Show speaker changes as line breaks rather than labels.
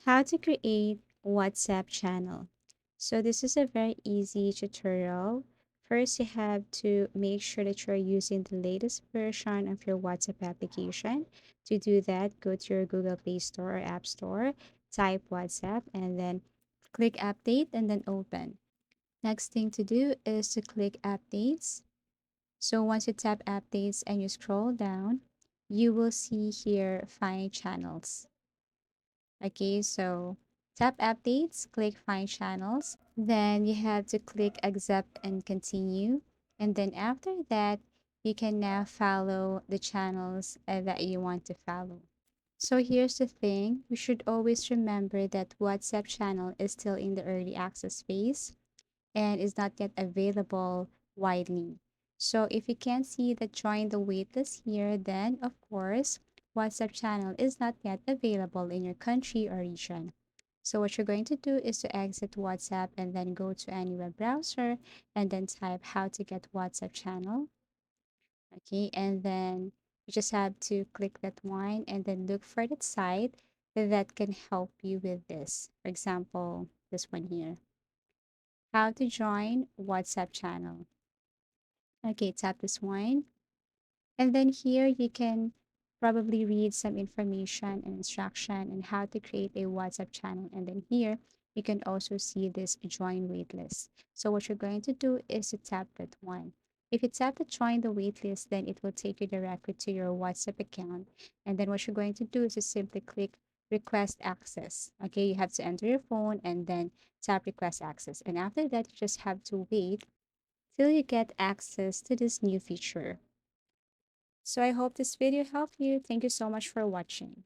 How to create WhatsApp channel. So this is a very easy tutorial. First, you have to make sure that you're using the latest version of your WhatsApp application. To do that, go to your Google Play Store or App Store, type WhatsApp, and then click Update and then Open. Next thing to do is to click Updates. So once you tap Updates and you scroll down, you will see here Find Channels. Okay, so tap updates, click find channels. Then you have to click accept and continue. And then after that, you can now follow the channels that you want to follow. So here's the thing, we should always remember that WhatsApp channel is still in the early access phase and is not yet available widely. So if you can't see the join the waitlist here, then of course, WhatsApp channel is not yet available in your country or region. So what you're going to do is to exit WhatsApp and then go to any web browser and then type how to get WhatsApp channel. Okay, and then you just have to click that one and then look for that site that can help you with this. For example, this one here. How to join WhatsApp channel. Okay, tap this one. And then here you can probably read some information and instruction on how to create a WhatsApp channel. And then here you can also see this join waitlist. So what you're going to do is to tap that one. If you tap the join the waitlist, then it will take you directly to your WhatsApp account. And then what you're going to do is to simply click request access. Okay, you have to enter your phone and then tap request access. And after that, you just have to wait till you get access to this new feature. So I hope this video helped you. Thank you so much for watching.